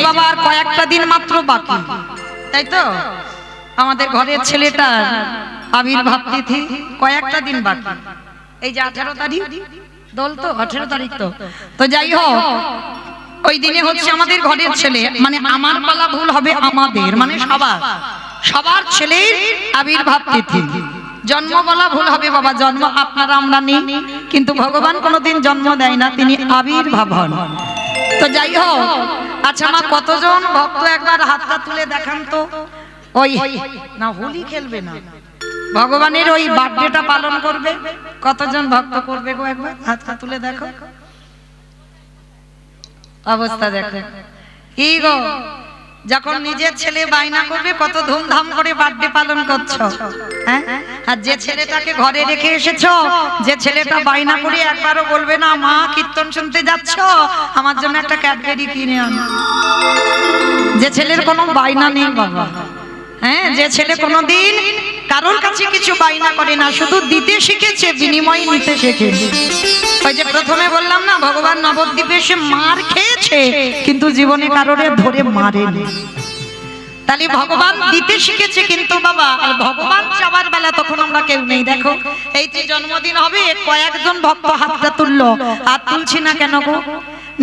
বাবা আর কয়েকটা দিন মাত্র বাকি, তাই তো? আমাদের ঘরের ছেলেটার আবির্ভাব তিথি কয়েকটা দিন বাকি। এই যে 18 তারিখ দোল, তো 18 তারিখ তো যাই হোক, ওই দিনে হচ্ছে আমাদের ঘরের ছেলে, মানে আমার পালা ভুল হবে, আমাদের মানে সবার ছেলের আবির্ভাব তিথি। জন্ম বলা ভুল হবে বাবা, জন্ম আপনারা আমরা নেই, কিন্তু ভগবান কোনোদিন জন্ম দেয় না, তিনি আবির্ভাব হন। তো যাই হোক, আচ্ছা মা কতজন ভক্ত একবার হাতটা তুলে দেখান তো। ওই না হোলি খেলবে না, ভগবানের ওই বার্থডেটা পালন করবে, কতজন ভক্ত করবে গো? একবার হাতটা তুলে দেখো, অবস্থা দেখো কি গো। যখন নিজের ছেলে বায়না করবে কত ধুমধাম করে বার্থডে পালন করছো, হ্যাঁ? আর যে ছেলেটাকে ঘরে রেখে এসেছো, যে ছেলেটা বায়না করে একবারও বলবে না মা কীর্তন শুনতে যাচ্ছ, আমার জন্য একটা ক্যাডবেরি কিনে আনো, যে ছেলের কোনো বায়না নেই বাবা, হ্যাঁ, যে ছেলে কোনোদিন কারোর কাছে কিছু বায়না করে না, শুধু দিতে শিখেছে, বিনিময় নিতে শিখেছে। ওই যে প্রথমে বললাম না, ভগবান নবদ্বীপে এসে মার খেয়েছে কিন্তু জীবনে কারোরে ধরে মারেনি। তাহলে ভগবান দিতে শিখেছে, কিন্তু বাবা ভগবান চাওয়ার বেলা তখন আমরা কেউ নেই। দেখো এই যে জন্মদিন হবে, কয়েকজন ভক্ত হাতটা তুললো, হাত তুলছি না কেন গো?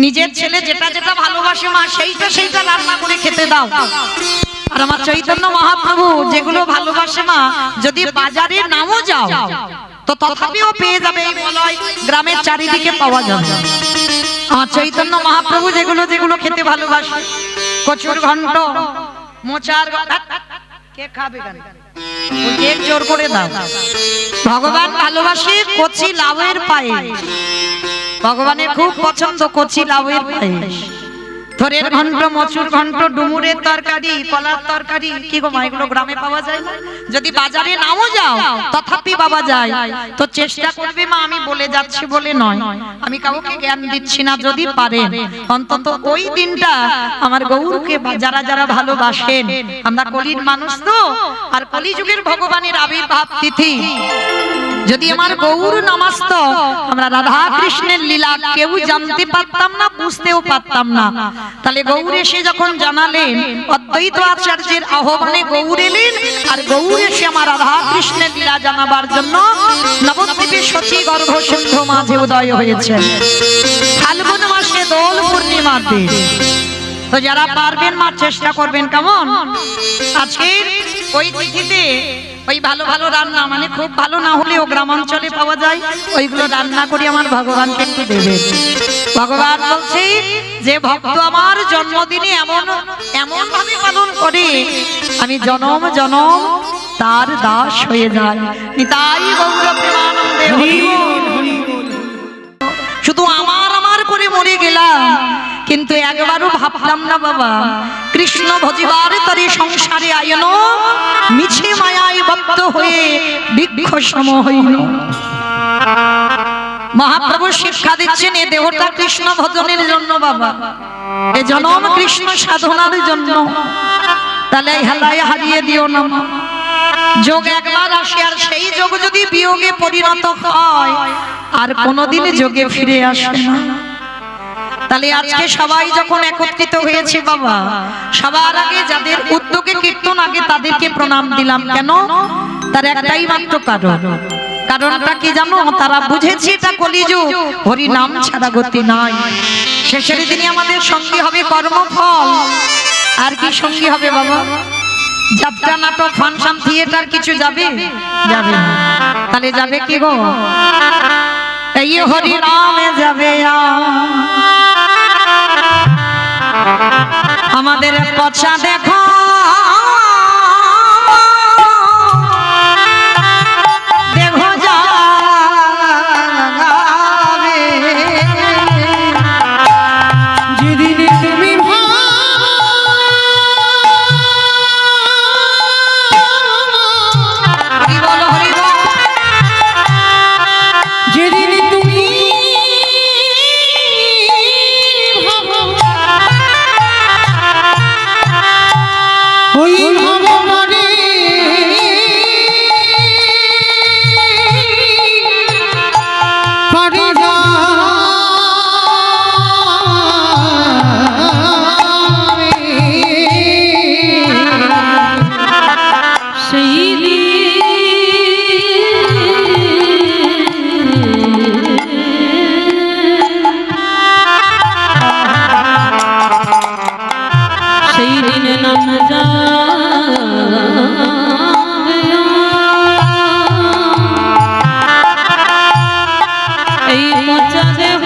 নিজের ছেলে যেটা যেটা ভালোবাসে মা, সেইটা রান্না করে খেতে দাও। আর আমার চৈতন্য মহাপ্রভু যেগুলো ভালোবাসে মা, যদি বাজারে নাও যাও তো তথাপিও পেয়ে যাবে, এই বলয় গ্রামের চারিদিকে পাওয়া যাবে। আমার চৈতন্য মহাপ্রভু যেগুলো খেতে ভালোবাসে, কচুর ঘন্ট, মোচার, কে খাবে কেন? কেক জোর করে দাও। ভগবান ভালোবাসে কচি লাউয়ের পায়েস, ভগবানের খুব পছন্দ কচি লাউয়ের পায়েস, থরের ঘন্ট, মচুর ঘন্ট, ডুমুরের তরকারি, কলার তরকারি। কি গো মা, এগুলো গ্রামে পাওয়া যায় না? যদি বাজারে নাও যাও তথাপি পাওয়া যায়। তো চেষ্টা করবে মা, আমি বলে যাচ্ছি বলে নয়, আমি কাউকে জ্ঞান দিচ্ছি না, যদি পারেন অন্তত ওই দিনটা আমার গৌরকে যারা যারা ভালোবাসেন, আমরা কলির মানুষ তো, আর কলিযুগের ভগবানের আবির্ভাব তিথি যদি আমার গৌর নামাস্ত, আমরা রাধা কৃষ্ণের লীলা কেউ জানতে পারতাম না, বুঝতেও পারতাম না। তাহলে গৌর এসে যখন জানালেন, অদ্বৈত আচার্যের আহ্বানে গৌর এলেন, আর গৌর এসে আমার রাধা কৃষ্ণের লীলা জানাবার জন্য নবদ্বীপে সতী গর্ভ সিন্ধ মাঝে উদয় হয়েছে ফাল্গুন মাসে দোল পূর্ণিমার দিন। তো যারা পারবেন মা চেষ্টা করবেন, কেমন? আজকের ওই তিথিতে ওই ভালো ভালো রান্না, মানে খুব ভালো না হলেও গ্রামাঞ্চলে পাওয়া যায়, ওইগুলো রান্না করে আমার ভগবানকে একটু দেবে। ভগবান বলছে যে ভক্ত আমার জন্মদিনে এমন ভাবে পালন করে, আমি জনম জনম তার দাস হয়ে যাই। নিতাই গৌর প্রেমানন্দে হরি বল। শুধু আমার করে মরে গেলাম, কিন্তু একবারও ভাবলাম না বাবা কৃষ্ণ ভজিবার তরে সংসারে আয়ন, মিছে মায়ায় বদ্ধ হয়ে বৃক্ষ সম হইল। মহাপ্রভু শিক্ষা দিচ্ছেন, এ দেহটা কৃষ্ণ ভজনের জন্য বাবা, এ জনম কৃষ্ণ সাধনার জন্য। তাহলে হেলায় হারিয়ে দিও না। যোগ একবার আসে, আর সেই যোগ যদি বিয়োগে পরিণত হয় আর কোনোদিন যোগে ফিরে আসে না। তাহলে আজকে সবাই যখন একত্রিত হয়েছে বাবা, সবার আগে যাদের উদ্যোগে কীর্তন, আগে তাদেরকে প্রণাম দিলাম। কেন? তার একটাই মাত্র কারণ। কারণটা কি জানো? তারা বুঝেছে এটা কলিযুগ, হরি নাম ছাড়া গতি নাই। শেষের দিনে আমাদের সঙ্গী হবে কর্মফল। আর কি সঙ্গী হবে বাবা? যাত্রা, নাটক, ফাংশন, থিয়েটার কিছু যাবে? যাবে না। তাহলে যাবে কি গো? এই হরি নামে যাবে আমাদের পছা দেখো, দেখো যাবে যেদিন তুমি হরি বল, হরি বল। যেদিন তুমি নাম এই পচা দেহ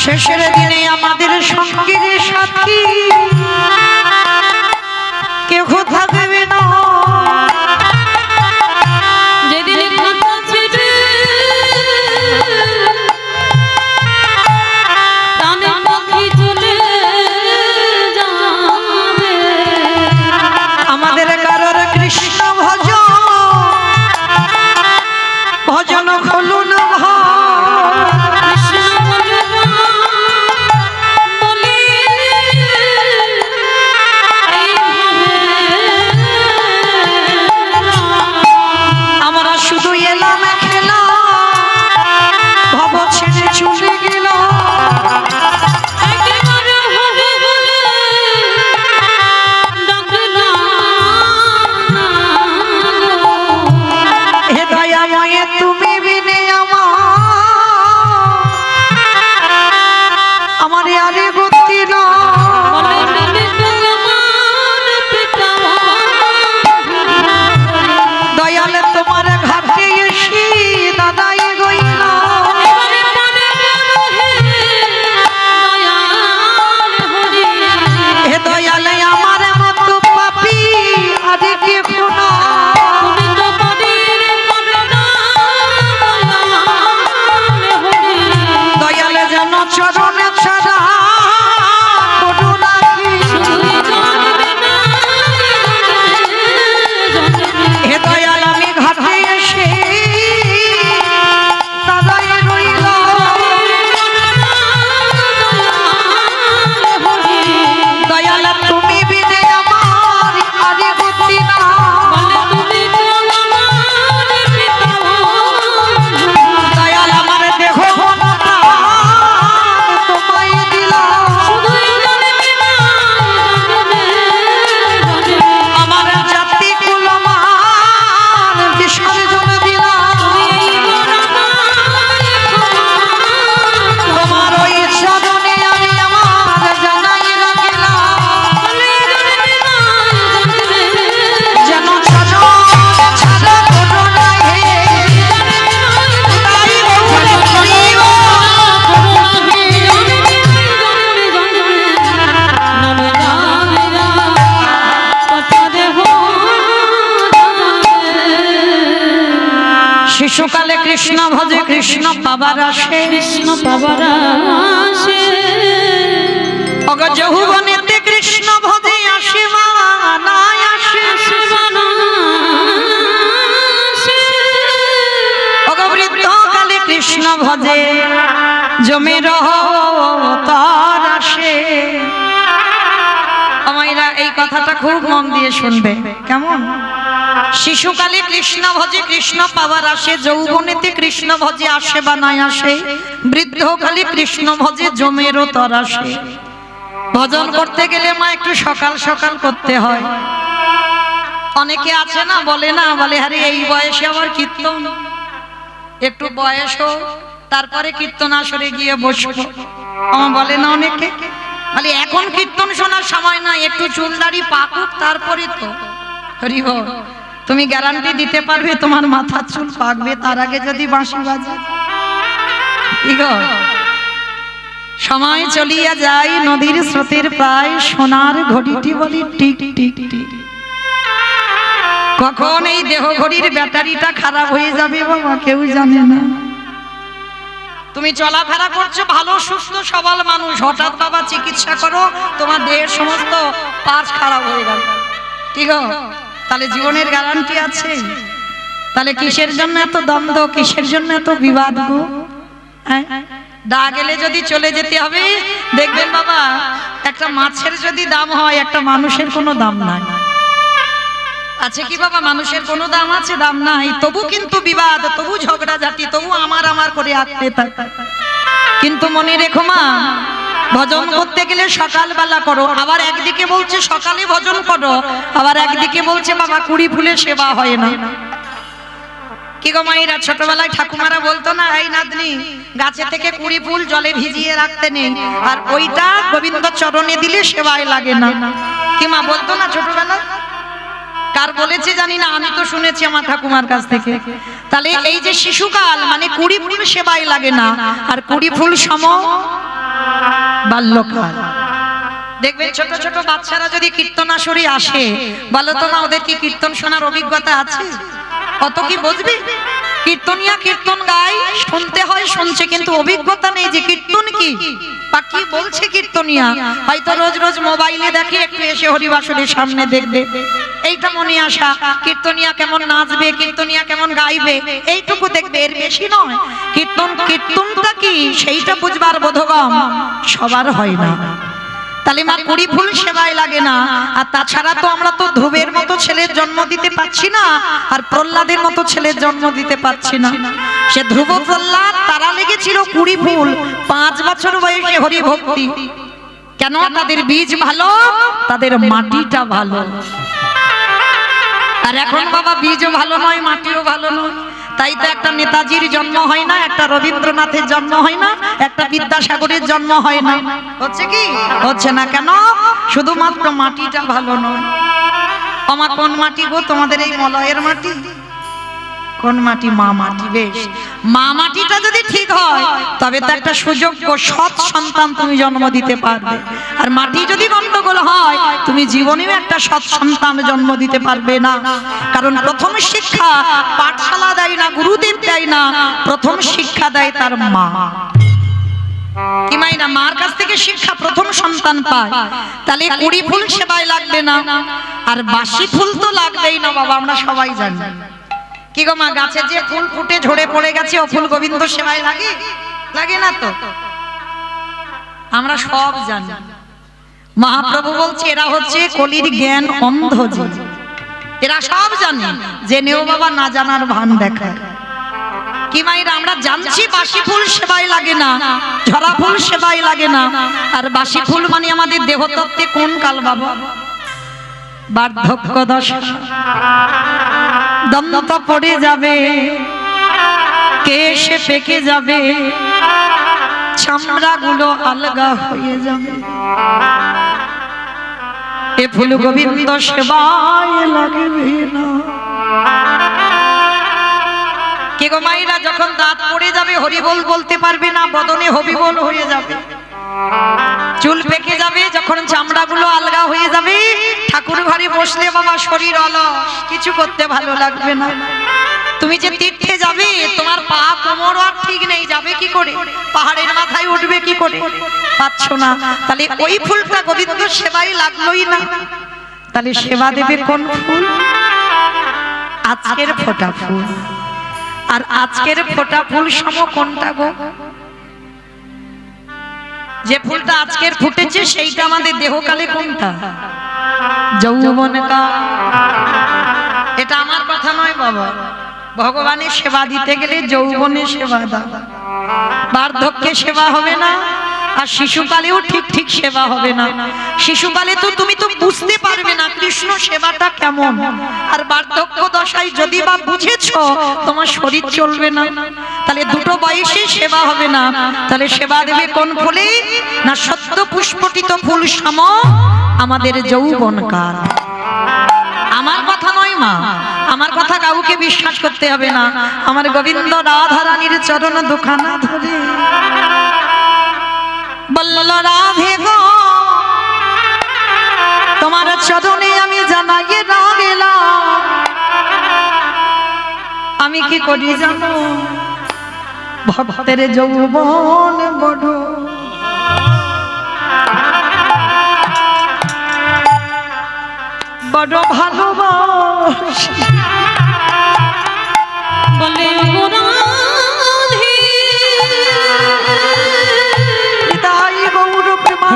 শেষের দিনে আমাদের সঙ্গীর সাথী কেউ থাকবে না। যেদিন কথা ছেড়ে প্রাণে পাখি চলে যাবে, আমাদের কারোর কৃষ্ণ ভজন খুলুন আমরা শুধু এলাম খেলা ভব ছেড়ে চলে গেল। হে দয়াময় তুমি বিনে আমার আরে গতি না। দয়ালে তোমার ঘাটে এসে দাদাই গইল। হে দয়ালে আমার মতো পাপী আরে কে শোনা। দয়ালে যেন চরণে ছাড়া করুণা কি। হে দয়াল আমি ঘাটে এসে দাদাই রইল। দয়াল তুমি বিনে আমার আরে গতি না। দয়াল আমার দেহ তোমায় দিলাম। আমার জাতি কুলমান বিসর্জন দিলাম। তোমার ওই চরণে আমি আমার জানাই রাখিলাম। যেন চরণ ছাড়া কোনো নাই। তাই বলে করিব শিশুকালে কৃষ্ণ ভজে কৃষ্ণ পাবার আসে। কৃষ্ণ পাবার আসে অগ যৌবনেতে কৃষ্ণ ভজে আসে মানায় আসে। অগ বৃদ্ধকালে কৃষ্ণ ভজে জমে তার আসে। আমাইরা এই কথাটা খুব মন দিয়ে শুনবে কেমন। শিশুকালে কৃষ্ণ ভজে কৃষ্ণ পাওয়ার আসে, যৌবনেতে কৃষ্ণ ভজে আসে বা নাই আসে, বৃদ্ধকালে কৃষ্ণ ভজে জমেরও তর আসে। ভজন করতে গেলে মা একটু সকাল সকাল করতে হয়। অনেকে আছে না বলে আরে এই বয়সে আবার কীর্তন, একটু বয়স হোক তারপরে কীর্তন আসরে গিয়ে বসবো। আমার বলে না অনেকে, বলে এখন কীর্তন শোনার সময় না, একটু চুলদাড়ি পাকুক তারপরে তো। হরি বল। তুমি গ্যারান্টি দিতে পারবে তোমার মাথার চুল পাকবে তার আগে যদি বাঁশি বাজে? সময় চলিয়া যায় নদীর স্রোতের প্রায়, সোনার ঘড়িটি বলি টিক টিক টিক। কখন এই দেহ ঘড়ির ব্যাটারিটা খারাপ হয়ে যাবে বাবা কেউ জানে না। তুমি চলাফেরা করছো ভালো সুস্থ সবল মানুষ, হঠাৎ বাবা চিকিৎসা করো তোমার দেহের সমস্ত পার্টস খারাপ হয়ে গেল, ঠিক আছে? তাহলে জীবনের গ্যারান্টি আছে? তাহলে কিসের জন্য এত দ্বন্দ্ব, কিসের জন্য এত বিবাদ গো? ডা গেলে যদি চলে যেতে হবে, দেখবেন বাবা একটা মাছের যদি দাম হয় একটা মানুষের কোনো দাম নাই। আছে কি বাবা? মানুষের কোনো দাম আছে? দাম নাই। তবু কিন্তু বিবাদ, তবু ঝগড়াঝাটি, তবু আমার আমার করে আঁকতে থাকে। কিন্তু মনে রেখো মা, ভজন করতে গেলে সকালবেলা করো, আবার একদিকে বলছে সকালে ভজন করো, আবার একদিকে বলছে বাবা কুড়ি ফুলে সেবা হয় না। কি গো মায়েরা, ছোটবেলায় ঠাকুমারা বলতো না, এই নাতনি গাছে থেকে কুড়ি ফুল জলে ভিজিয়ে রাখতে নেই, আর ওইটা গোবিন্দ চরণে দিলে সেবায় লাগে না। কি মা বলতো না ছোটবেলায়? কার বলেছে জানি না, আমি তো শুনেছি আমার ঠাকুমার কাছ থেকে। তাহলে এই যে শিশুকাল মানে কুড়ি ফুল সেবায় লাগে না, আর কুড়ি ফুল সম বাল্যকাল। দেখবেন ছোট ছোট বাচ্চারা যদি কীর্তনাশরী আসে, বলো তো না ওদের কি কীর্তন শোনার অভিজ্ঞতা আছে? কত কি বুঝবি? কীর্তনিয়া কীর্তন গায়, শুনতে হয় শুনছে, কিন্তু অভিজ্ঞতা নেই যে কীর্তন কি বা কি বলছে কীর্তনিয়া। হয়তো রোজ রোজ মোবাইলে দেখে, একটু এসে হরিবাসরের সামনে দেখবে, এইটা মনে আসা কীর্তনিয়া কেমন নাচবে, কীর্তনিয়া কেমন গাইবে, এইটুকু দেখবে, এর বেশি নয়। কীর্তনটা কি সেইটা বুঝবার বোধগম সবার হয় না। তাহলে মা কুড়ি ফুল সেবায় লাগে না। আর তাছাড়া তো আমরা তো ধ্রুবের মতো ছেলের জন্ম দিতে পারছি না, আর প্রহ্লাদের মতো ছেলের জন্ম দিতে পারছি না। সে ধ্রুব প্রহ্লাদ তারা লেগেছিল কুড়ি ফুল, 5 বছর বয়সে হরি ভক্তি। কেন? তাদের বীজ ভালো, তাদের মাটিটা ভালো। আর এখন বাবা বীজও ভালো নয়, মাটিও ভালো নয়। তাই তো একটা নেতাজির জন্ম হয় না, একটা রবীন্দ্রনাথের জন্ম হয় না, একটা বিদ্যাসাগরের জন্ম হয় না। হচ্ছে কি? হচ্ছে না। কেন? শুধুমাত্র মাটিটা ভালো নয়। আমার কোন মাটি গো? তোমাদের এই মলয়ের মাটি? কোন মাটি? মা মাটি। বেশ, মা মাটিটা যদি ঠিক হয় তবে তো একটা সুযোগ্য সৎ সন্তান তুমি জন্ম দিতে পারবে। আর মাটি যদি গন্ডগোল হয়, তুমি জীবনেও একটা সৎ সন্তান জন্ম দিতে পারবে না। কারণ প্রথম শিক্ষা পাঠশালা দেয় না, গুরুদেব দেয় না, প্রথম শিক্ষা দেয় তার মা। কি মাইনা? মার কাছ থেকে শিক্ষা প্রথম সন্তান পায়। তাহলে কুড়ি ফুল সেবায় লাগবে না, আর বাসি ফুল তো লাগবেই না বাবা, আমরা সবাই জানি। কি গো মা, গাছে যে ফুল ফুটে ঝরে পড়ে গেছে, ও ফুল গোবিন্দ সেবায় লাগে? লাগে না তো, আমরা সব জানি। মহাপ্রভু বলছে এরা হচ্ছে কলির জ্ঞান অন্ধ জীব। এরা সব জানে, জেনেও বাবা না জানার ভান দেখায়। কি মাইরা, আমরা জানছি বাসি ফুল সেবায় লাগে না, ঝরা ফুল সেবায় লাগে না। আর বাসি ফুল মানে আমাদের দেহতত্ত্বে কোন কাল বাবা? বার্ধক্য দশা, দন্ত পড়ে যাবে, কেশে পেকে যাবে, চামড়াগুলো আলগা হয়ে যাবে। এ ফুল গোবিন্দ সেবায় লাগবে না। কে গো মাইরা, যখন দাঁত পড়ে যাবে হরিবোল বলতে পারবে না, বদনে হবিবোল হয়ে যাবে, চুল পেকে যাবে, যখন চামড়াগুলো আলগা হয়ে যাবে, ঠাকুর ঘরে বসলে বাবা শরীর অলস, কিছু করতে ভালো লাগবে না। তুমি যে তীর্থে যাবে, তোমার পা কোমর আর ঠিক নেই, যাবে কি করে? পাহাড়ের মাথায় উঠবে কি করে? পাচ্ছ না। তাহলে ওই ফুলটা গোবিন্দ সেবায় লাগলোই না। তাহলে সেবা দেবে কোন ফুল? আজকের ফোটা ফুল। আর আজকের ফোটা ফুল সম কোনটা গো? যে ফুলটা আজকের ফুটেছে সেইটা আমাদের দেহকালে কোনটা? যৌবনকাল। এটা আমার কথা নয় বাবা, ভগবানের সেবা দিতে গেলে যৌবনে সেবা দাও, বার্ধক্যে সেবা হবে না, আর শিশুকালেও ঠিক ঠিক সেবা হবে না। শিশুকালে তো তুমি তো বুঝতে পারবে না কৃষ্ণ সেবাটা কেমন, আর বার্ধক্য দশায় যদি বা বুঝেছো, তোমার শরীর চলবে না। তাহলে দুটো বয়সে সেবা হবে না। তাহলে সেবা দেবে কোন ফুলে? না সদ্য পুষ্পটিত ফুল সম আমাদের যৌবনকাল। আমার কথা নয় মা, আমার কথা কাউকে বিশ্বাস করতে হবে না। আমার গোবিন্দ রাধা রানীর চরণ দুখানা ধরে বলল, রাধে গো তোমার চরণে আমি জানাইয়ে না গেলাম, আমি কি করি জানো? ভক্তের যৌবন বড়, বড় ভালোবাসি বলে তাই গৌর প্রেমা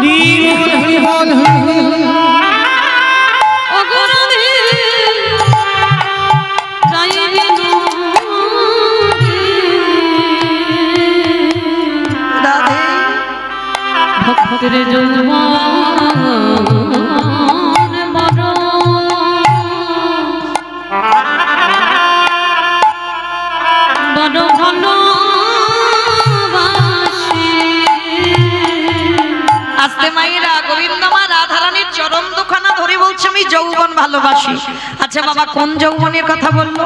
ভক্তের যৌবন বড় বড় ভালোবাসে। আস্তে মাইরা গোবিন্দ মা রাধারানীর চরণ দুখানা ধরে বলছে আমি যৌবন ভালোবাসি। আচ্ছা বাবা কোন যৌবনের কথা বললো?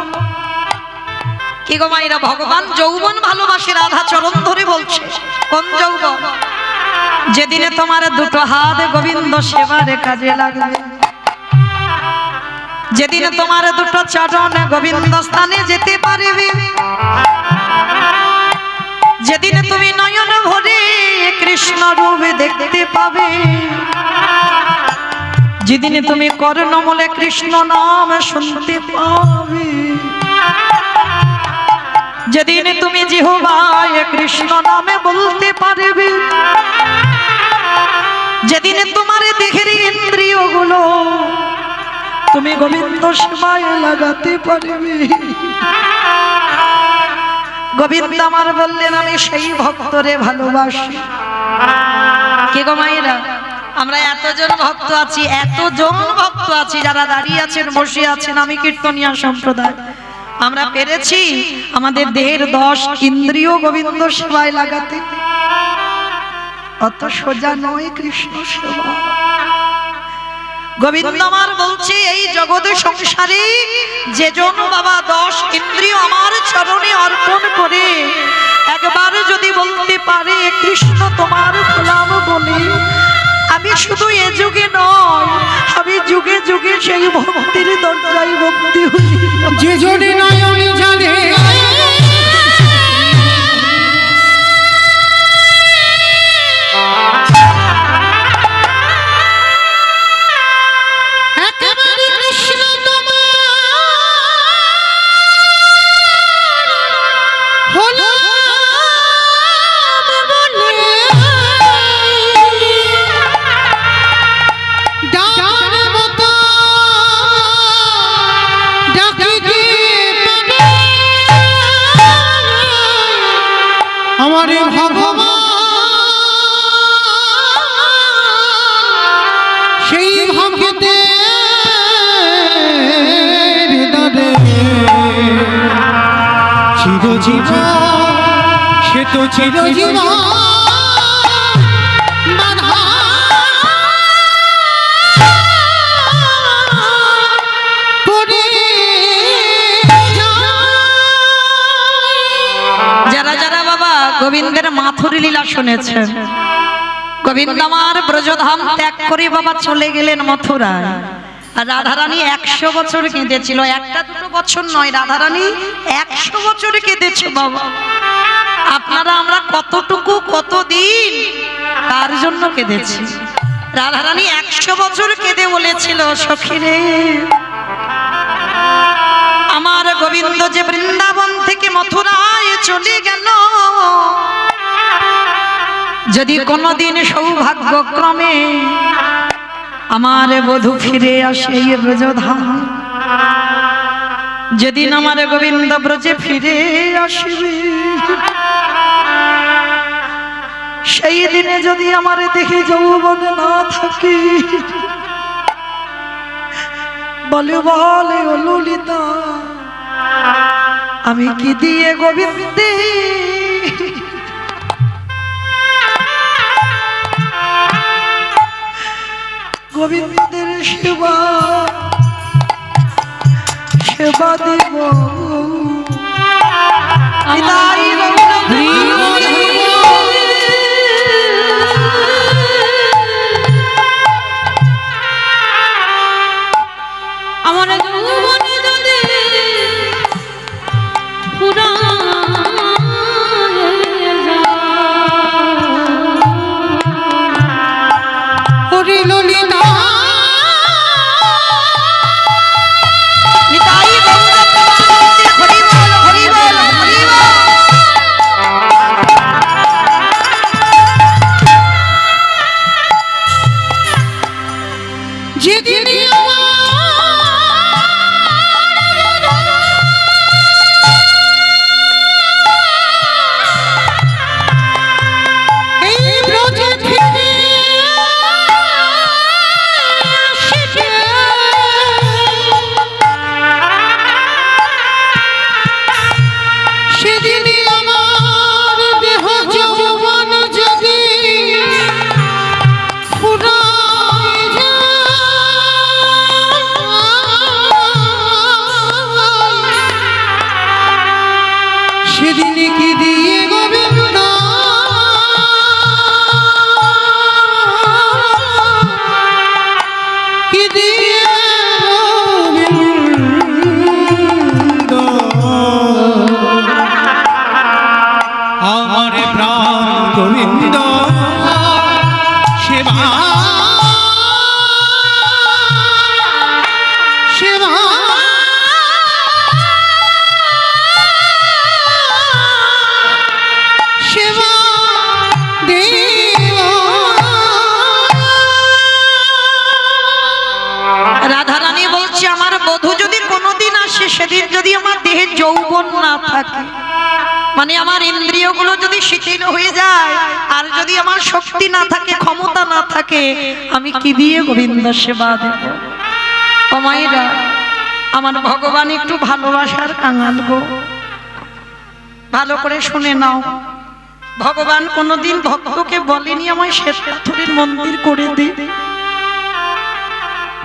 কি গো মাইরা ভগবান যৌবন ভালোবাসে, রাধা চরণ ধরে বলছে কোন যৌবন? যেদিনে তোমার দুটো হাত গোবিন্দ সেবার কাজে লাগবে, যেদিনে তোমার দুটো চরণ গোবিন্দ স্থানে যেতে পারবে, যেদিনে তুমি নয়ন ভরে কৃষ্ণ রূপ দেখতে পাবে, যেদিনে তুমি কর্ণমূলে কৃষ্ণ নাম শুনতে পাবে, যেদিন তুমি জিহ্বায় কৃষ্ণ নামে বলতে পারবে, যেদিন তোমার দেহের ইন্দ্রিয়গুলো তুমি গোবিন্দ সেবায় লাগাতে পারবে। গোবিন্দ আমার বললেন আমি সেই ভক্তরে ভালোবাসি। কে গো মায়েরা, আমরা এতজন ভক্ত আছি, এতজন ভক্ত আছি যারা দাঁড়িয়ে আছেন বসে আছেন, আমি কীর্তনিয়া সম্প্রদায়, আমরা পেরেছি আমাদের দেহের 10 ইন্দ্রিয় গোবিন্দ সেবায় লাগাতে। অত সোজা নয় কৃষ্ণ সেবা। গোবিন্দ আমার বলছে এই জগৎ সংসারে যেজন বাবা 10 ইন্দ্রিয় আমার চরণে অর্পণ করে একবার যদি বলতে পারে কৃষ্ণ তোমার গোলাম বলে, আমি শুধু এ যুগে নয় আমি যুগে যুগে সেই ভক্তির দরজায় ভক্তি হই। যে জনে নয়ন জানে একেবারে কৃষ্ণ তোমার হলো বলে ডাকার মতো ডাকিতে পারে আমার ভগবান, সেই ভক্তে চিরজীবন সে তো চিরজীবন বাধা পড়ে যারা যারা বাবা গোবিন্দের মাথুর লীলা শুনেছেন, গোবিন্দ আমার ব্রজধাম ত্যাগ করে বাবা চলে গেলেন মথুরায়, আর রাধারানী 100 বছর কেঁদেছিল, একটা দুটো বছর নয়, রাধারানী 100 বছর কেঁদেছে বাবা। আপনারা আমরা কতটুকু কতদিন তার জন্য কেঁদেছি। রাধারানী 100 বছর কেঁদে বলেছিল সখী রে আমার গোবিন্দ যে বৃন্দাবন থেকে মথুরায় চলে গেল, যদি কোনোদিন সৌভাগ্যক্রমে আমার বধূ ফিরে আসে এই ব্রজধাম, যেদিন আমার গোবিন্দ ব্রজে ফিরে আসবে, সেই দিনে যদি আমার দেখে যৌবন না থাকে, বলে বলে ও ললিতা আমি কি দিয়ে গোবিন্দে গোবিন্দের সেবা সেবা দেব। আমার যৌবনে যদি ফুরায়ে যায়, ওরে ললিতা নিতাই গৌর প্রেমানন্দে হরি বল হরি বল হরি বল। সেদিন যদি আমার দেহে যৌবন না থাকে, মানে আমার ইন্দ্রিয়গুলো যদি শিথিল হয়ে যায়, আর যদি আমার শক্তি না থাকে, ক্ষমতা না থাকে, আমি কি দিয়ে গোবিন্দ সেবা দেব? ও মায়েরা, আমার ভগবান একটু ভালোবাসার কাঙাল গো। ভালো করে শুনে নাও, ভগবান কোনোদিন ভক্তকে বলেনি আমায় শ্বেত পাথরের মন্দির করে দে,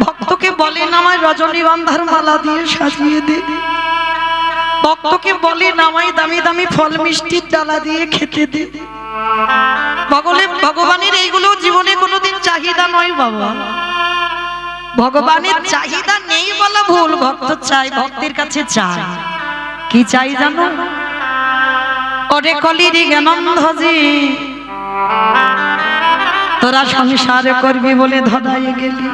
ভক্তকে বলেন আমায় রজনীগন্ধার মালা দিয়ে সাজিয়ে দে, ভক্তকে বলেন আমায় দামি দামি ফল মিষ্টির ডালা দিয়ে খেতে দে। ভগবানের এইগুলো জীবনে কোনোদিন চাহিদা নয় বাবা। ভগবানের চাহিদা নেই বলা ভুল, ভক্ত চাই, ভক্তের কাছে চাই। কি চাই জানো? ওরে কলির জ্ঞানন্ধজি, তোরা সংসার করবি বলে ধরাই গেলি,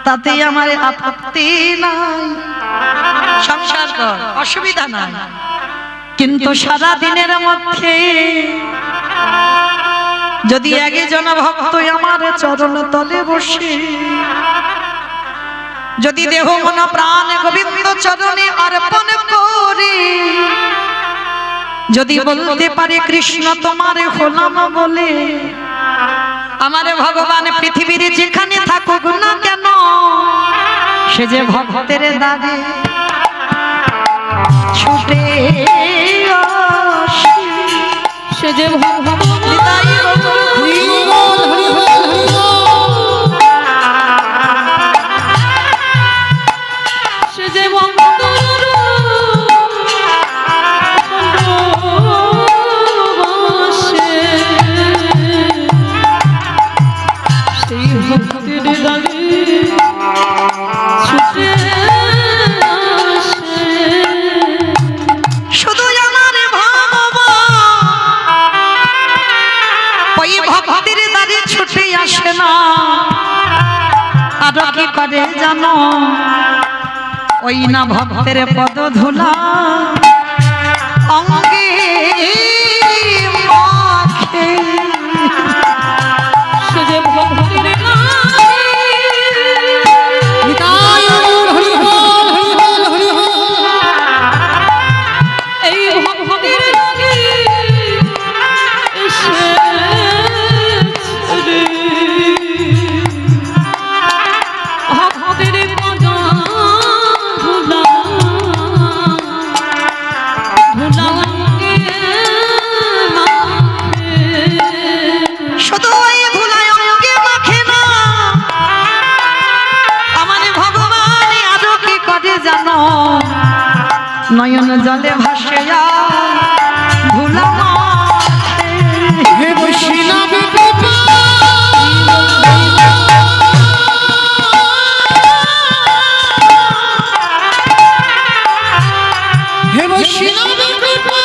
তাতে আমার আপত্তি নাই, সংসার কর, অসুবিধা নাই, কিন্তু সারা দিনের মধ্যে যদি একজন ভক্ত আমার চরণ তলে বসে, যদি দেহ মন প্রাণ গোবিন্দ চরণে অর্পণ করে, যদি বলতে পারে কৃষ্ণ তোমার হলাম বলে, আমার ভগবান পৃথিবীর যেখানে থাকুক না কেন, সে যে ভক্তের দাগে ছুটে আসে, সে যে ভগবান সে যে বন্ধুর বসে, সেই ভক্তির দাগে ছুটে আসে। শুধু আমার ভগবান ওই ভক্তির দাগে ছুটে আসে না, আর কি করে জানো? ওই না ভক্তের পদ ধুলা অঙ্গে মাখে, সে যে ভক্তির নিতাই গৌর হরি বল, হরি বল, হরি বল। এই ভক্তির দাগে এসেছে রে, ভক্তির পদ ধুলা ধুলা অঙ্গে মাখে। শুধু ওই ধুলায় অঙ্গে মাখে না, আমার ভগবান আরো কি করে জানো? নয়ন জলে ভাসে ধুলা মাখে। হে বৈষ্ণব কৃপা, হে বৈষ্ণব কৃপা,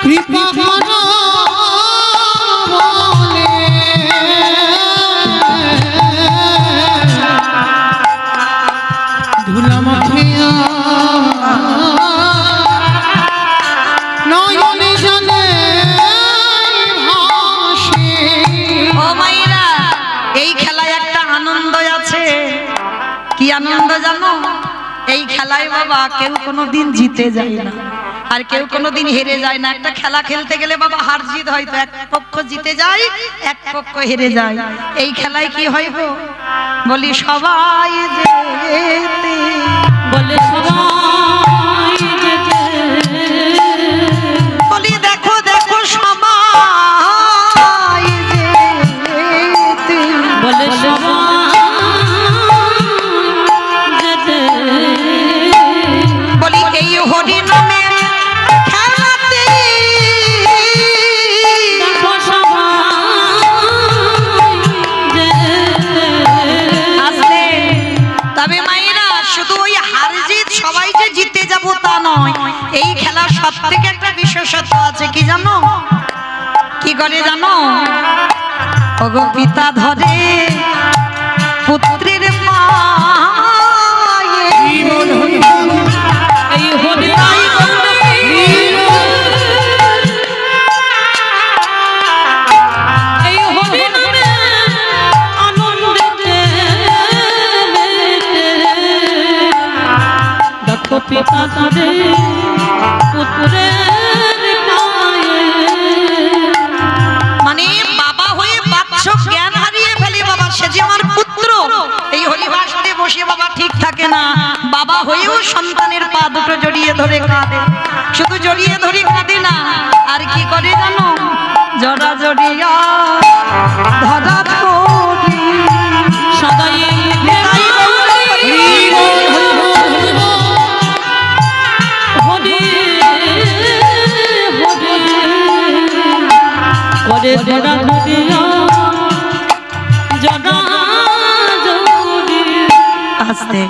কৃপা করো বলে ধুলা মাখিয়া নয়নে জলে ভাসে। ও মায়েরা, এই খেলায় একটা আনন্দ আছে। কি আনন্দ জানো? এই খেলায় বাবা কেউ কোনোদিন জিতে যায় না, আর কেউ কোনোদিন হেরে যায় না। একটা খেলা খেলতে গেলে বাবা হার জিত হয়তো এক পক্ষ জিতে যায়, এক পক্ষ হেরে যায়। এই খেলায় কি হয় গো? বলি সবাই যেতে, বলে সবাই যেতে, বলি দেখো দেখো সবাই যেতে, বলে সবাই যেতে, বলি এই হরি নামে খেলাতে দেখো সবাই যেতে। আসলে তবে মায়েরা শুধু ওই হার জিত সবাই যে জিতে যাব তা নয়। এই খেলার সবথেকে একটা বিশেষত্ব আছে, কি জানো? কি করে জানো? ওগো পিতা ধরে পুত্রের পায়ে, এই হরি তাই বলতে এই হরি করে পুত্রের গায়ে মানে বাবা হয়ে বাচ্চ জ্ঞান হারিয়ে ফেলে বাবা, সে যে আমার পুত্র। এই হরিবাসরে বসে বাবা ঠিক থাকে না, বাবা হয়েও সন্তানের পা দুটো জড়িয়ে ধরে কাঁদে। শুধু জড়িয়ে ধরে কাঁদে না, আর কি করে জানো? জড়া জড়িয়া ধরা করি সদাই হরি হরি করে জড়া ধরিয়া জড়া জড়ি। আসতে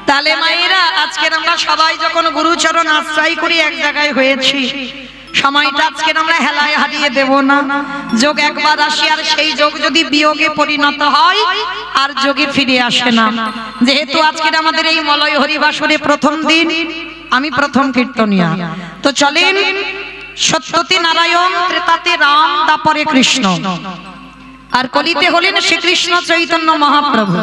তাহলে মায়েরা, আজকে আমরা সবাই যখন গুরুচরণ আশ্রয় করি এক জায়গায় হয়েছি, সময়টা আজকে আমরা হেলায় হারিয়ে দেব না। যোগ একবার আসি, আর সেই যোগ যদি বিয়োগে পরিণত হয় আর যোগে ফিরে আসে না। যেহেতু আজকে আমাদের এই মলয় হরিবাসরে প্রথম দিন, আমি প্রথম কীর্তনিয়া, তো চলেন সত্যতে নারায়ণ, ত্রেতাতে রাম, তারপরে কৃষ্ণ, আর কলিতে হলেন শ্রীকৃষ্ণ চৈতন্য মহাপ্রভু।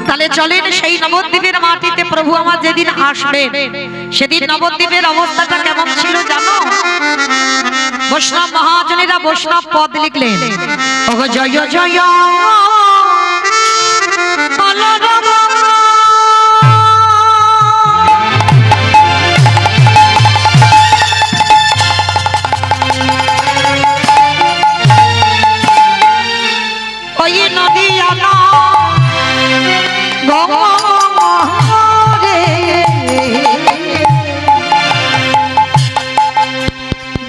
তাহলে চলেন সেই নবদ্বীপের মাটিতে প্রভু আমার যেদিন আসবেন, সেদিন নবদ্বীপের অবস্থাটা কেমন ছিল জানো? বৈষ্ণব মহাজনেরা বৈষ্ণব পদ লিখলেন, ওগো জয় জয় বলরাম। ওই নদিয়ানা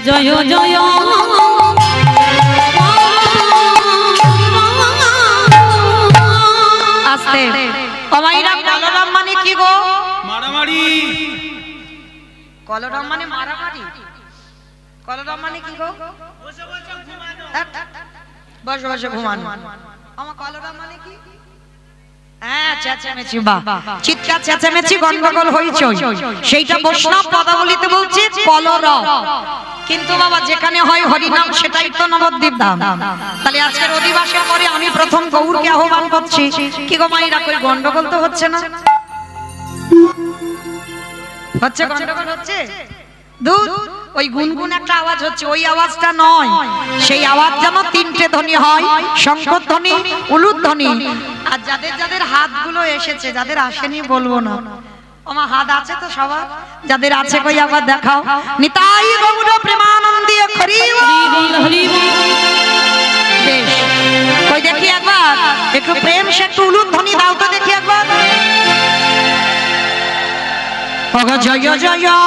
জয় জয় আস্তে অমাইরা বলরাম মানে কি গো? মারামারি। কলরাম মানে মারামারি? কলরাম মানে কি গো? বসে বসে ঘুমানো। আমার কলরাম মানে কি? হ্যাঁ, চেঁচামেচি, বাহ, চিৎকার চেঁচামেচি গন্ডগোল হইচই, সেইটা বৈষ্ণব পদাবলিতে বলছে কলরব। কিন্তু বাবা যেখানে হয় হরিনাম, সেটাই তো নবদ্বীপ ধাম। তাহলে আজকের অধিবাসের পরে আমি প্রথম গৌরকে আহ্বান করছি, কি গো মাইরা, কই গন্ডগোল তো হচ্ছে না? হচ্ছে গন্ডগোল হচ্ছে? দুধ ওই গুনগুন একটা আওয়াজ হচ্ছে, ওই আওয়াজটা নয়। সেই আওয়াজ যেন তিনটে ধ্বনি হয়, শঙ্কর ধ্বনি, উলুদ ধ্বনি। আর যাদের যাদের হাতগুলো এসেছে, যাদের আসেনি বলবো না, আমার হাত আছে তো সবার, যাদের আছে কই আবার দেখাও। নিতাই গৌর প্রেমানন্দে হরি বল। হরি বেশ, কই দেখি একবার একটু প্রেম সে একটু উলুদ ধ্বনি দাও তো দেখি একবার। ওগো জয় জয় জয় জয়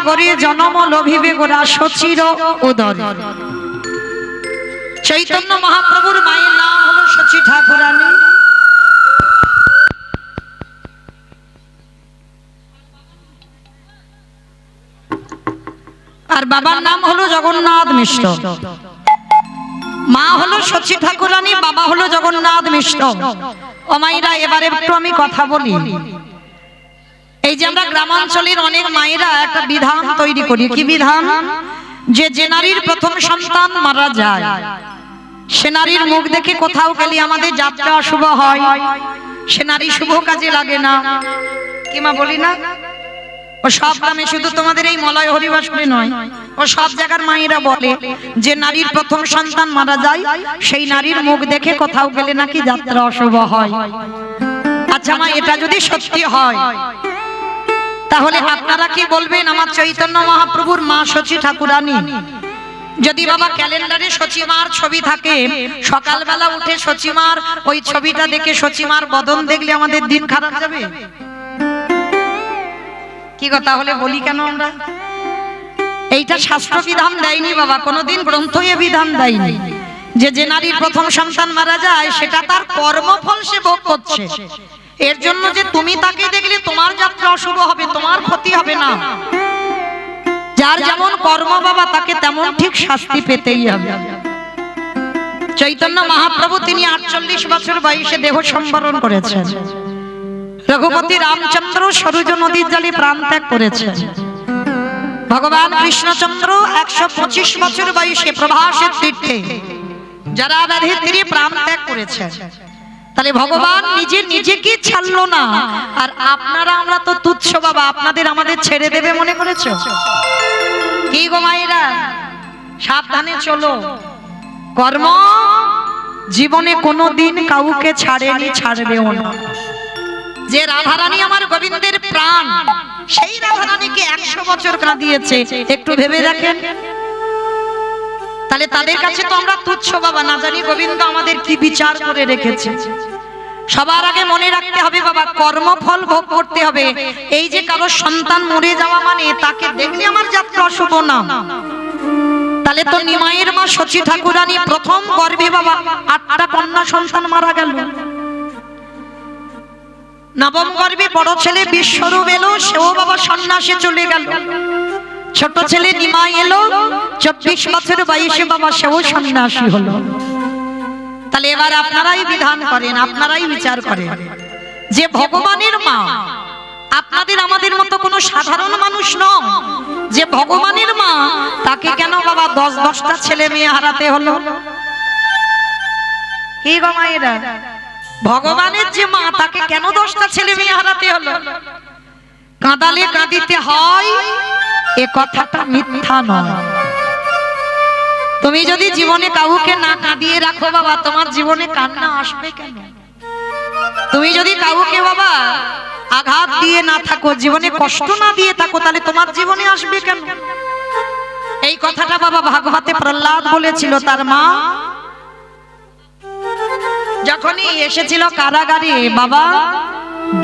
নগরে জনম লভিবে গোরা শচীর উদর। চৈতন্য মহাপ্রভুর মায়ের নাম হলো শচী ঠাকুরানী। আর বাবার নাম হলো জগন্নাথ মিশ্র। মা হলো শচী ঠাকুরানী, বাবা হলো জগন্নাথ মিশ্র। ও মায়েরা, এবারে একটু আমি কথা বলি। এই যে আমরা গ্রামাঞ্চলের অনেক মায়েরা একটা বিধান তৈরি করি। কি বিধান? যে নারীর প্রথম সন্তান মারা যায়, সে নারীর মুখ দেখে কোথাও গেলে আমাদের যাত্রা অশুভ হয়, সে নারী শুভ কাজে লাগে না। কি মা বলি না? ও সব গ্রামে, শুধু তোমাদের এই মলয় হরিবাসপুরে নয়, ও সব জায়গার মায়েরা বলে যে নারীর প্রথম সন্তান মারা যায়, সেই নারীর মুখ দেখে কোথাও গেলে নাকি যাত্রা অশুভ হয়। আচ্ছা মা, এটা যদি সত্যি হয় তাহলে আপনারা কি বলবেন আমার চৈতন্য মহাপ্রভুর মা শচী ঠাকুরানী যদি বাবা ক্যালেন্ডারে শচীমার ছবি থাকে, সকালবেলা উঠে শচীমার ওই ছবিটা দেখে শচীমার বদন দেখলে আমাদের দিন খারাপ যাবে? কি কথা হলে বলি কেন আমরা? এইটা শাস্ত্র বিধান দেয়নি বাবা, কোনোদিন গ্রন্থ এ বিধান দেয়নি যে নারীর প্রথম সন্তান মারা যায় সেটা তার কর্মফল সে ভোগ করছে। এর জন্য যে তুমি তাকে দেখলে তোমার যাত্রা অশুভ হবে, তোমার ক্ষতি হবে না। যার যেমন কর্ম বাবা, তাকে তেমন ঠিক শাস্তি পেতেই হবে। চৈতন্য মহাপ্রভু তিনি 48 বছর বয়সে দেহ সম্বরণ করেছেন। রঘুপতি রামচন্দ্র সরুজ নদীর জলে প্রাণ ত্যাগ করেছেন। ভগবান কৃষ্ণচন্দ্র 125 বছর বয়সে প্রভাসের তীর্থে যারা ব্যাধির তীরে প্রাণ ত্যাগ করেছেন। তাহলে ভগবান নিজেকে ছাড়লো না, আর আপনারা আমরা তো তুচ্ছ বাবা, আপনাদের আমাদের ছেড়ে দেবে মনে করেছো? কি গো মায়েরা, সাবধানে চলো। কর্ম জীবনে কোনোদিন কাউকে ছাড়েনি, ছাড়বেও না। যে রাধারানী আমার গোবিন্দের প্রাণ, সেই রাধারানীকে 100 বছর কাঁদিয়েছে, একটু ভেবে দেখেন। তাহলে তাদের কাছে তো আমরা তুচ্ছ বাবা, না জানি গোবিন্দ আমাদের কি বিচার করে রেখেছে। সবার আগে মনে রাখতে হবে বাবা, কর্মফল ভোগ করতে হবে। এই যে কারো সন্তান মরে যাওয়া মানে তাকে দেখলে আমার যাত্রা অশুভ না। তাহলে তো নিমাইয়ের মা শচী ঠাকুরানী প্রথম গর্ভে বাবা 8টা কন্যা সন্তান মারা গেল। নবম গর্ভে বড় ছেলে বিশ্বরূপ এলো, সেও বাবা সন্ন্যাসে চলে গেল। ছোট ছেলে নিমাই এলো, 24 বছর বয়সে বাবা সেও সন্ন্যাসী হলো। তাহলে এবার আপনারাই বিধান করেন, আপনারাই বিচার করেন যে ভগবানের মা আপনাদের আমাদের মতো কোনো সাধারণ মানুষ নয়। যে ভগবানের মা, তাকে কেন বাবা 10-10টা ছেলে মেয়ে হারাতে হলো? কি গো মায়েরা, ভগবানের যে মা, তাকে কেন 10টা ছেলে মেয়ে হারাতে হলো? কাঁদালে কাঁদিতে হয়, এ কথাটা মিথ্যা নয়। তুমি যদি জীবনে কাউকে না কাঁদিয়ে রাখো বাবা, তোমার জীবনে কান্না আসবে কেন? তুমি যদি কাউকে বাবা আঘাত দিয়ে না থাকো, জীবনে কষ্ট না দিয়ে থাকো, তাহলে তোমার জীবনে আসবে কেন? এই কথাটা বাবা ভাগবতে প্রহ্লাদ বলেছিল। তার মা যখনই এসেছিল কারাগারে, বাবা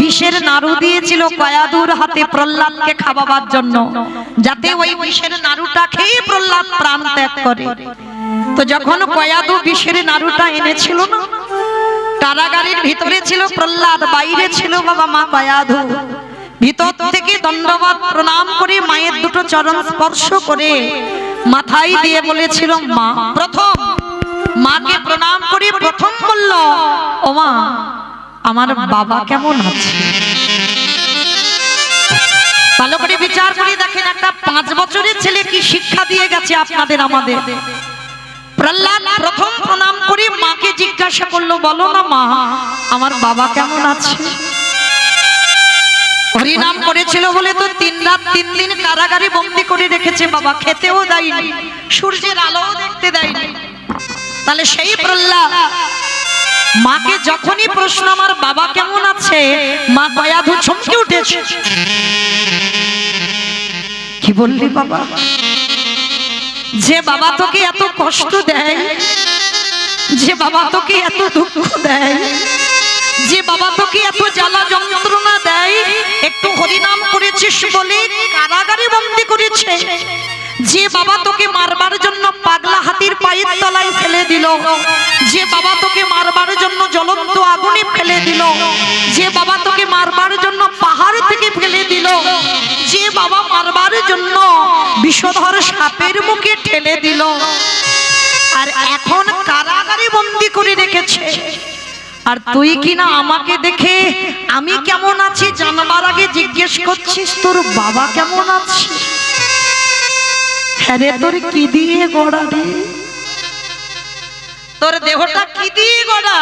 বিষের নাড়ু দিয়েছিল কয়াদুর হাতে প্রহ্লাদকে খাওয়াবার জন্য, যাতে ওই বিষের নাড়ুটা খেয়ে প্রহ্লাদ প্রাণ ত্যাগ করে। তো যখন কয়াদু বিষের নাড়ুটা এনেছিল না, কারাগারের ভিতরে ছিল প্রহ্লাদ, বাইরে ছিল বাবা মা কয়াদু। ভিতর থেকে দণ্ডবত প্রণাম করে মায়ের দুটো চরণ স্পর্শ করে মাথায় দিয়ে বলেছিল মা। প্রথম মাকে প্রণাম করে প্রথম বলল, ও মা, আমার বাবা কেমন আছে? ভালো করে বিচার করে দেখেন, একটা 5 বছরের ছেলে কি শিক্ষা দিয়ে গেছে আপনাদের আমাদের। প্রহ্লাদ প্রথম প্রণাম করে মাকে জিজ্ঞাসা করলো, বলো না মা, আমার বাবা কেমন আছে? হরিনাম করেছিল বলে তো 3 রাত 3 দিন কারাগারে বন্দী করে রেখেছে বাবা, খেতেও দেয়নি, সূর্যের আলোও দেখতে দেয়নি। তাহলে সেই প্রহ্লাদ মাকে যখনই প্রশ্ন আমার বাবা কেমন আছে, মা কয়াধু চমকে উঠেছে। কি বললি বাবা? যে বাবা তোকে এত কষ্ট দেয়, যে বাবা তোকে এত দুঃখ দেয়, যে বাবা তোকে এত জ্বালা যন্ত্রণা দেয়, একটু হরিনাম করেছিস বলে কারাগারে বন্দী করেছে। যে বাবা তোকে মারবার জন্য পাগলা হাতির পায়ের তলায় ফেলে দিল, যে বাবা তোকে মারবার জন্য জ্বলন্ত আগুনে ফেলে দিল, যে বাবা তোকে মারবার জন্য পাহাড় থেকে ফেলে দিল, যে বাবা মারবার জন্য বিষধর সাপের মুখে ঠেলে দিল, আর এখন কারাগারে বন্দী করে রেখেছে। আর তুই কিনা আমাকে দেখে আমি কেমন আছি জানবার আগে জিজ্ঞেস করছিস তোর বাবা কেমন আছে। হ্যাঁ রে, তোর কি দিয়ে গড়া রে? তোর দেহটা কি দিয়ে গড়া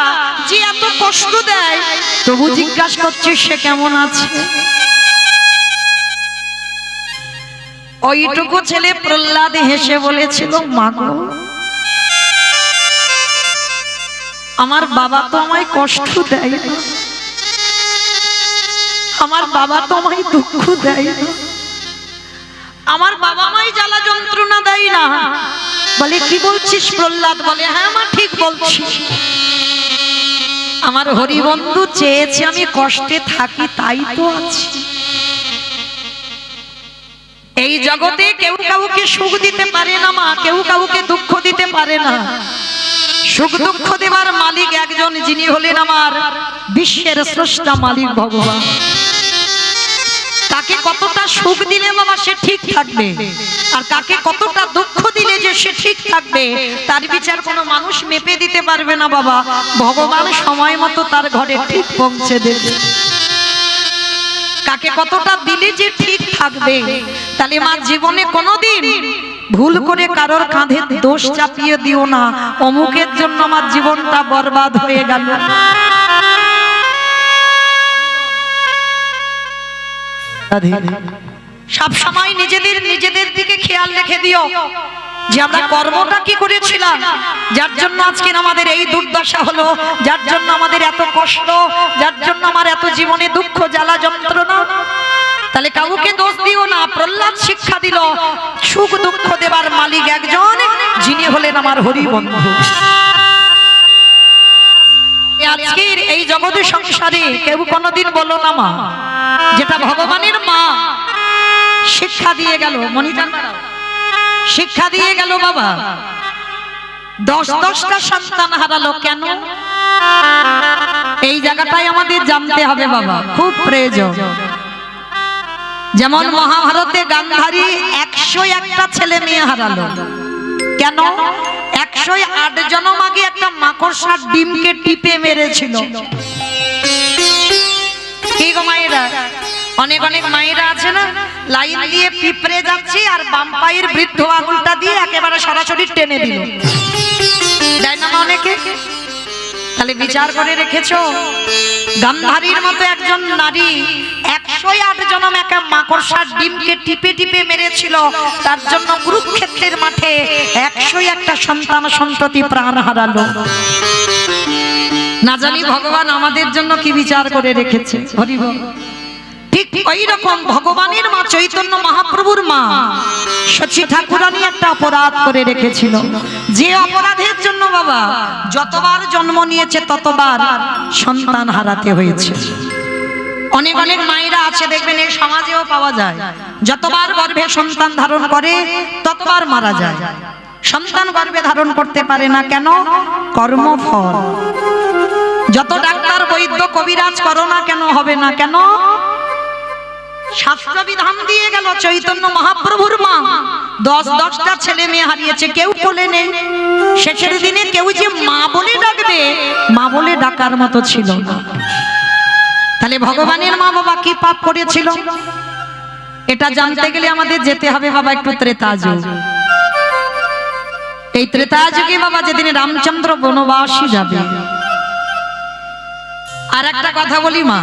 যে এত কষ্ট দেয়, তবু জিজ্ঞাসা করছিস সে কেমন আছে। ওইটুকু ছেলে প্রহ্লাদ হেসে বলেছিল, মা গো, আমার বাবা তো আমায় কষ্ট দেয় না, আমার বাবা তো আমায় দুঃখ দেয় না, আমার বাবা মাই জ্বালা যন্ত্রণা দেয় না। বলে কি বলছিস প্রহ্লাদ? বলে হ্যাঁ মা, ঠিক বলছি। আমার হরিবন্ধু চেয়েছে আমি কষ্টে থাকি, তাই তো আছি। এই জগতে কেউ কাউকে সুখ দিতে পারে না মা, কেউ কাউকে দুঃখ দিতে পারে না। সুখ দুঃখ দেবার মালিক একজন, যিনি হলেন আমার বিশ্বের স্রষ্টা মালিক ভগবান। তাকে কতটা সুখ দিলে বাবা সে ঠিক থাকবে, আর কাকে কতটা দুঃখ দিলে যে সে ঠিক থাকবে, তার বিচার কোনো মানুষ মেপে দিতে পারবে না বাবা। ভগবান সময় মতো তার ঘরে ঠিক পৌঁছে দেবে। কাকে কতটা দিলে যে ঠিক থাকবে। তাহলে মা, জীবনে কোনোদিন ভুল করে কারোর কাঁধে দোষ চাপিয়ে দিও না, অমুকের জন্য আমার জীবনটা বরবাদ হয়ে গেল। সব সময় নিজেদের দিকে খেয়াল রেখে দিও যে আমরা কর্মটা কি করেছিলাম, যার জন্য আজকে আমাদের এই দুর্দশা হলো, যার জন্য আমাদের এত কষ্ট, যার জন্য আমার এত জীবনে দুঃখ জ্বালা যন্ত্রণা। তাহলে কাউকে দোষ দিও না। প্রহ্লাদ শিক্ষা দিল, সুখ দুঃখ দেবার মালিক একজন, যিনি হলেন আমার হরিবন্ধু। আজকের এই জগতের সংসারে কেউ কোনোদিন বলো না মা, যেটা ভগবানের মা শিক্ষা দিয়ে গেল, মনিটার শিক্ষা দিয়ে গেল বাবা, 10-10টা সন্তান হারালো কেন? এই জায়গাটাই আমাদের জানতে হবে বাবা, খুব প্রয়োজন। যেমন মহাভারতে গান্ধারী 101টা ছেলে মেয়ে হারালো কেন? 108 জন্ম আগে একটা মাকড়সার ডিমকে টিপে মেরেছিল। কি গো মায়েরা, অনেক অনেক মায়েরা আছে না, লাইন দিয়ে পিঁপড়ে যাচ্ছে আর বাম পায়ের বৃদ্ধ আঙুলটা দিয়ে একেবারে সরাসরি টেনে দিল, দেয় না অনেকে? তাহলে বিচার করে রেখেছো, গান্ধারীর মতো একজন নারী 108 জনম একটা মাকড়সার ডিমকে টিপে টিপে মেরেছিল, তার জন্য কুরুক্ষেত্রের মাঠে 101টা সন্তান সন্ততি প্রাণ হারালো। না জানি ভগবান আমাদের জন্য কি বিচার করে রেখেছে। হরি বল। ঠিক ওই রকম ভগবানের মা চৈতন্য মহাপ্রভুর মা সচী ঠাকুরানী একটা অপরাধ করে রেখেছিল, যে অপরাধের জন্য বাবা যতবার জন্ম নিয়েছে ততবার সন্তান হারাতে হয়েছে। অনেক অনেক মায়েরা আছে দেখবেন, এই সমাজেও পাওয়া যায়, যতবার গর্ভে সন্তান ধারণ করে ততবার মারা যায়। সন্তান গর্ভে ধারণ করতে পারে না কেন? কর্মফল। যত ডাক্তার বৈদ্য কবিরাজ করো না কেন, হবে না কেন? শাস্ত্র বিধান দিয়ে গেল চৈতন্য মহাপ্রভুর মা 10-10টা ছেলে মেয়ে হারিয়েছে, কেউ কোলে নেই। শেষের দিনে কেউ যে মা বলে ডাকবে, মা বলে ডাকার মতো ছিল না। তাহলে ভগবানের মা বাবা কি পাপ করেছিল, এটা জানতে গেলে আমাদের যেতে হবে বাবা একটু ত্রেতা যুগ। এই ত্রেতা যুগে বাবা যেদিন রামচন্দ্র বনবাসী যাবে। আর একটা কথা বলি মা,